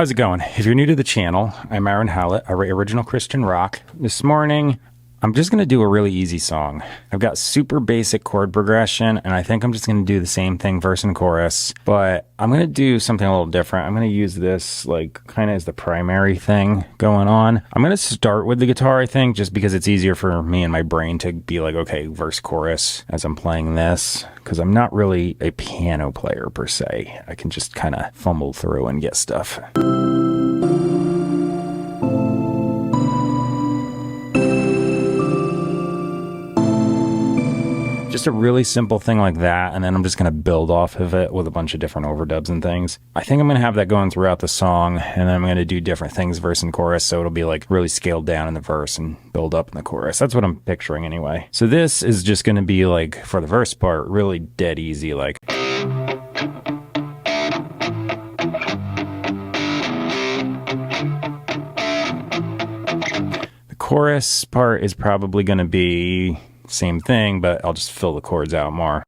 How's it going? If you're new to the channel, I'm Aaron Hallett. I write original Christian rock. This morning, I'm just going to do a really easy song. I've got super basic chord progression, and I think I'm just going to do the same thing, verse and chorus, but I'm going to do something a little different. I'm going to use this like kind of as the primary thing going on. I'm going to start with the guitar, I think, just because it's easier for me and my brain to be like, okay, verse, chorus as I'm playing this, because I'm not really a piano player per se. I can just kind of fumble through and get stuff. Just a really simple thing like that, and then I'm just going to build off of it with a bunch of different overdubs and things. I think I'm going to have that going throughout the song, and then I'm going to do different things, verse and chorus, so it'll be like really scaled down in the verse and build up in the chorus. That's what I'm picturing anyway. So this is just going to be like, for the verse part, really dead easy, like... The chorus part is probably going to be... same thing, but I'll just fill the chords out more.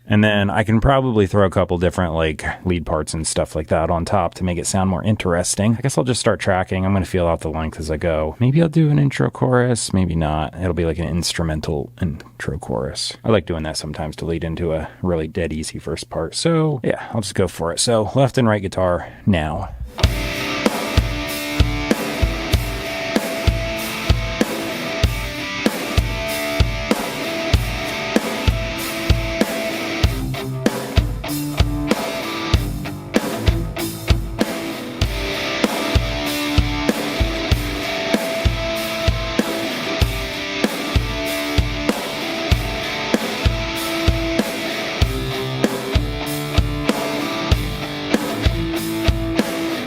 And then I can probably throw a couple different like lead parts and stuff like that on top to make it sound more interesting. I guess I'll just start tracking. I'm going to feel out the length as I go. Maybe I'll do an intro chorus, maybe not. It'll be like an instrumental intro chorus. I like doing that sometimes to lead into a really dead easy first part. So yeah, I'll just go for it. So left and right guitar now.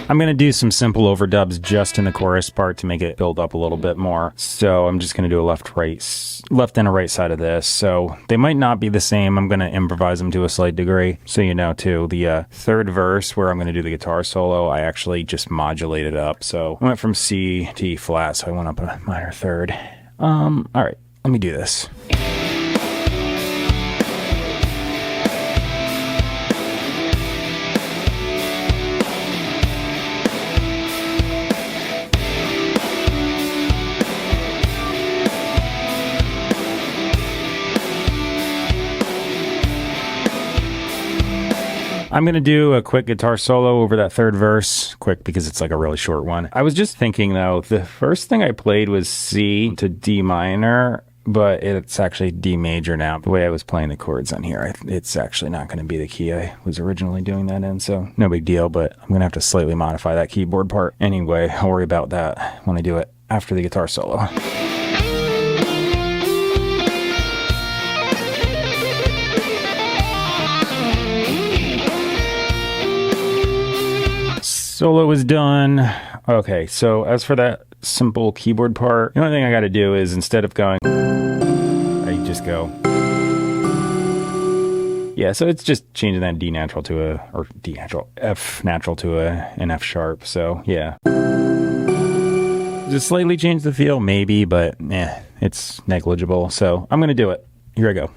I'm going to do some simple overdubs just in the chorus part to make it build up a little bit more. So I'm just going to do a left and a right side of this. So they might not be the same. I'm going to improvise them to a slight degree. So you know too, the third verse where I'm going to do the guitar solo, I actually just modulated up. So I went from C to E flat, so I went up a minor third. All right, let me do this. I'm going to do a quick guitar solo over that third verse, quick because it's like a really short one. I was just thinking though, the first thing I played was C to D minor, but it's actually D major now. The way I was playing the chords on here, it's actually not going to be the key I was originally doing that in, so no big deal, but I'm going to have to slightly modify that keyboard part. Anyway, I'll worry about that when I do it after the guitar solo. Solo is done. Okay, so as for that simple keyboard part, the only thing I got to do is instead of going, I just go. Yeah, so it's just changing that D natural to F natural to an F sharp. So yeah, just slightly change the feel, maybe, but it's negligible. So I'm gonna do it. Here I go.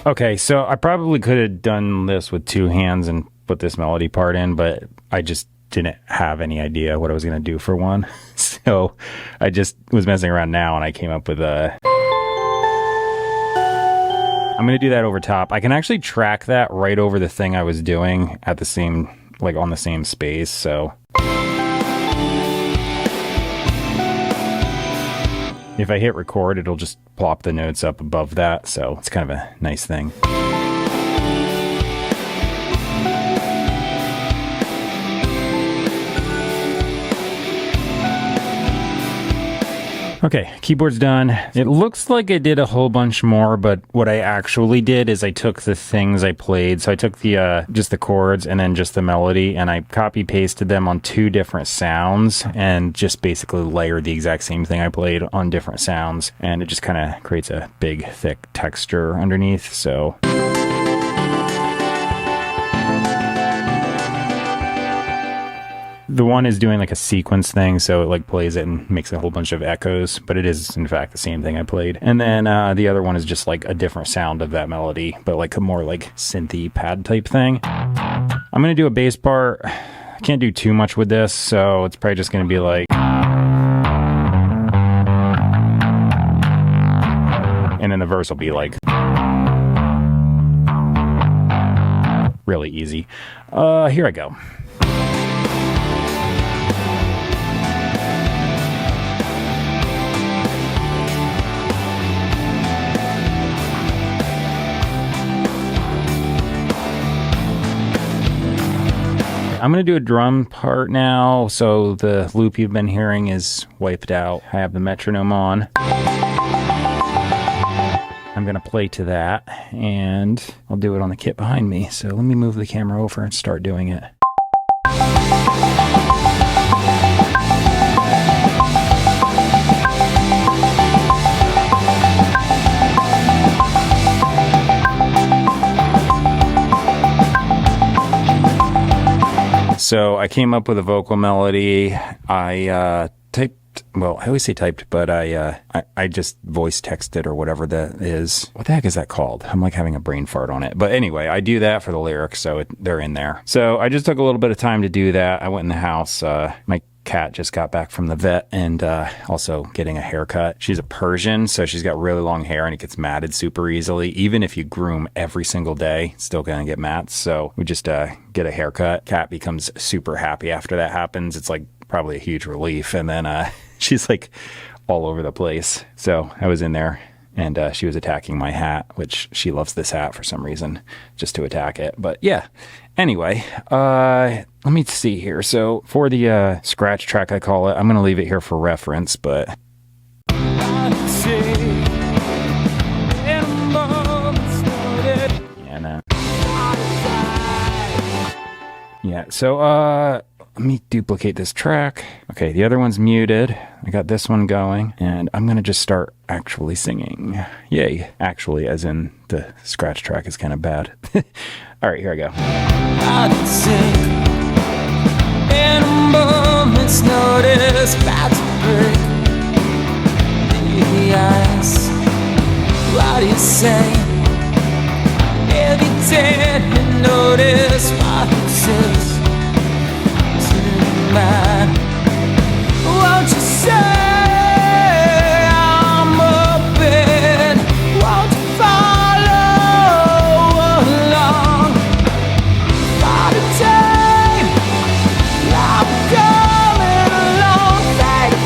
Okay, so I probably could have done this with two hands and put this melody part in, but I just didn't have any idea what I was going to do for one. So I just was messing around now and I came up with a... I'm going to do that over top. I can actually track that right over the thing I was doing at the same, like on the same space, so... If I hit record, it'll just plop the notes up above that, so it's kind of a nice thing. Okay, keyboard's done. It looks like I did a whole bunch more, but what I actually did is I took the things I played. So I took the just the chords and then just the melody, and I copy pasted them on two different sounds and just basically layered the exact same thing I played on different sounds, and it just kind of creates a big thick texture underneath. So The one is doing like a sequence thing, so it like plays it and makes a whole bunch of echoes, but it is in fact the same thing I played. And then the other one is just like a different sound of that melody, but like a more like synthy pad type thing. I'm gonna do a bass part. I can't do too much with this, so it's probably just gonna be like, and then the verse will be like really easy. Here I go. I'm going to do a drum part now, so the loop you've been hearing is wiped out. I have the metronome on. I'm going to play to that, and I'll do it on the kit behind me. So let me move the camera over and start doing it. So I came up with a vocal melody. I typed, well, I always say typed, but I just voice texted or whatever that is. What the heck is that called? I'm like having a brain fart on it. But anyway, I do that for the lyrics, so they're in there. So I just took a little bit of time to do that. I went in the house. My cat just got back from the vet and also getting a haircut. She's a Persian, so she's got really long hair and it gets matted super easily. Even if you groom every single day, it's still gonna get mats. So we just get a haircut. Cat becomes super happy after that happens. It's like probably a huge relief. And then she's like all over the place. So I was in there and she was attacking my hat, which she loves this hat for some reason, just to attack it. But yeah, anyway, let me see here. So for the scratch track, I call it, I'm going to leave it here for reference, but yeah, no. Yeah, so let me duplicate this track. Okay, the other one's muted. I got this one going, and I'm gonna just start actually singing. Yay. Actually, as in the scratch track is kind of bad. All right, here I go. I'd sing in a moment's notice, about to break the ice. What do you say? If you didn't notice what this is, won't you say I'm open? Won't you follow along? For the day I'm coming along face to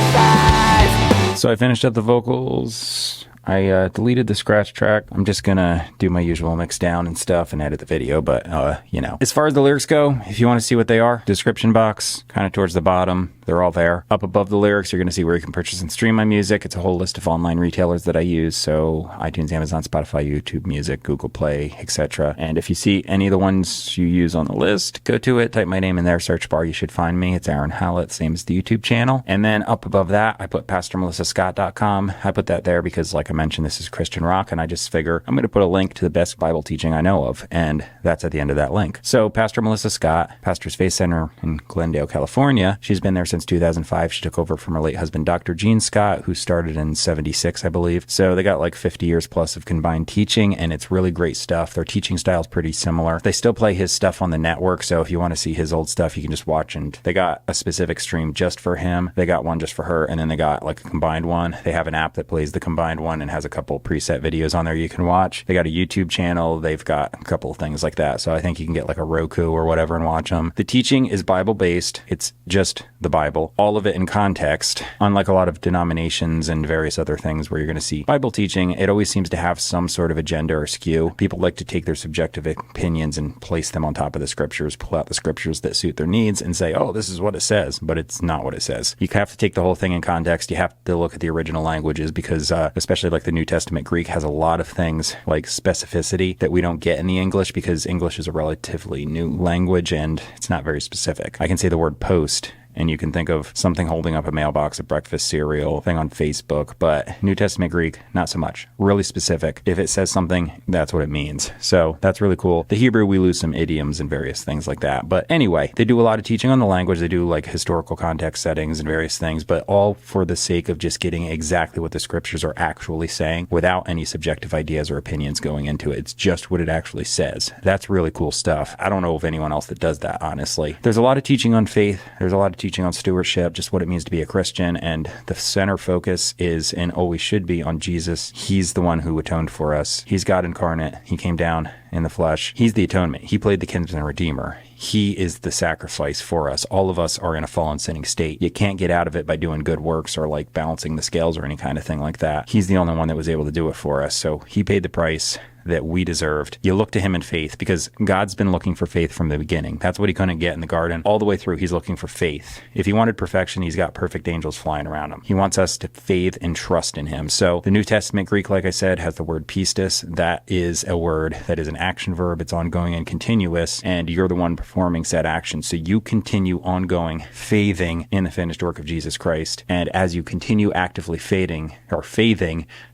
face. So I finished up the vocals. I deleted the scratch track. I'm just gonna do my usual mix down and stuff and edit the video, but you know. As far as the lyrics go, if you want to see what they are, description box, kind of towards the bottom, they're all there. Up above the lyrics, you're gonna see where you can purchase and stream my music. It's a whole list of online retailers that I use, so iTunes, Amazon, Spotify, YouTube Music, Google Play, etc. And if you see any of the ones you use on the list, go to it, type my name in their search bar, you should find me. It's Aaron Hallett, same as the YouTube channel. And then up above that, I put PastorMelissaScott.com. I put that there because, like I mentioned, this is Christian rock, and I just figure I'm going to put a link to the best Bible teaching I know of, and that's at the end of that link. So Pastor Melissa Scott, Pastor's Faith Center in Glendale, California. She's been there since 2005. She took over from her late husband, Dr. Gene Scott, who started in 76, I believe. So they got like 50 years plus of combined teaching, and it's really great stuff. Their teaching style is pretty similar. They still play his stuff on the network, so if you want to see his old stuff, you can just watch, and they got a specific stream just for him. They got one just for her, and then they got like a combined one. They have an app that plays the combined one and has a couple preset videos on there you can watch. They got a YouTube channel. They've got a couple of things like that. So I think you can get like a Roku or whatever and watch them. The teaching is Bible based. It's just the Bible, all of it in context. Unlike a lot of denominations and various other things where you're going to see Bible teaching, it always seems to have some sort of agenda or skew. People like to take their subjective opinions and place them on top of the scriptures, pull out the scriptures that suit their needs and say, oh, this is what it says, but it's not what it says. You have to take the whole thing in context. You have to look at the original languages because especially like the New Testament Greek has a lot of things like specificity that we don't get in the English because English is a relatively new language and it's not very specific. I can say the word post and you can think of something holding up a mailbox, a breakfast cereal, thing on Facebook, but New Testament Greek, not so much. Really specific. If it says something, that's what it means. So that's really cool. The Hebrew, we lose some idioms and various things like that. But anyway, they do a lot of teaching on the language. They do like historical context settings and various things, but all for the sake of just getting exactly what the scriptures are actually saying without any subjective ideas or opinions going into it. It's just what it actually says. That's really cool stuff. I don't know of anyone else that does that, honestly. There's a lot of teaching on faith. There's a lot of teaching on stewardship, just what it means to be a Christian. And the center focus is, and always should be, on Jesus. He's the one who atoned for us. He's God incarnate. He came down in the flesh. He's the atonement. He played the kinsman redeemer. He is the sacrifice for us. All of us are in a fallen, sinning state. You can't get out of it by doing good works or like balancing the scales or any kind of thing like that. He's the only one that was able to do it for us. So he paid the price that we deserved. You look to him in faith because God's been looking for faith from the beginning. That's what he couldn't get in the garden. All the way through, he's looking for faith. If he wanted perfection, he's got perfect angels flying around him. He wants us to faith and trust in him. So the New Testament Greek, like I said, has the word pistis. That is a word that is an action verb. It's ongoing and continuous, and you're the one performing said action. So you continue ongoing, faithing in the finished work of Jesus Christ. And as you continue actively faithing,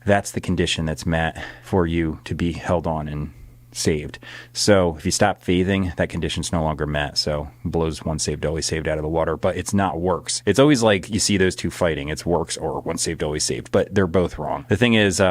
that's the condition that's met for you to be held on and saved. So if you stop faithing, that condition's no longer met. So blows once saved, always saved out of the water, but it's not works. It's always like you see those two fighting. It's works or once saved, always saved, but they're both wrong. The thing is,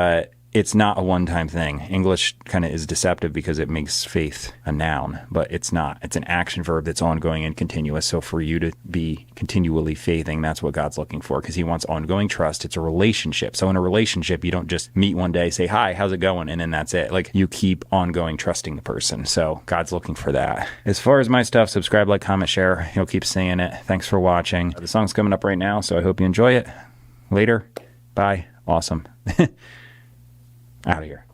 it's not a one-time thing. English kind of is deceptive because it makes faith a noun, but it's not. It's an action verb that's ongoing and continuous. So for you to be continually faithing, that's what God's looking for, because he wants ongoing trust. It's a relationship. So in a relationship, you don't just meet one day, say, hi, how's it going? And then that's it. Like, you keep ongoing trusting the person. So God's looking for that. As far as my stuff, subscribe, like, comment, share. He'll keep saying it. Thanks for watching. The song's coming up right now, so I hope you enjoy it. Later. Bye. Awesome. Out of here.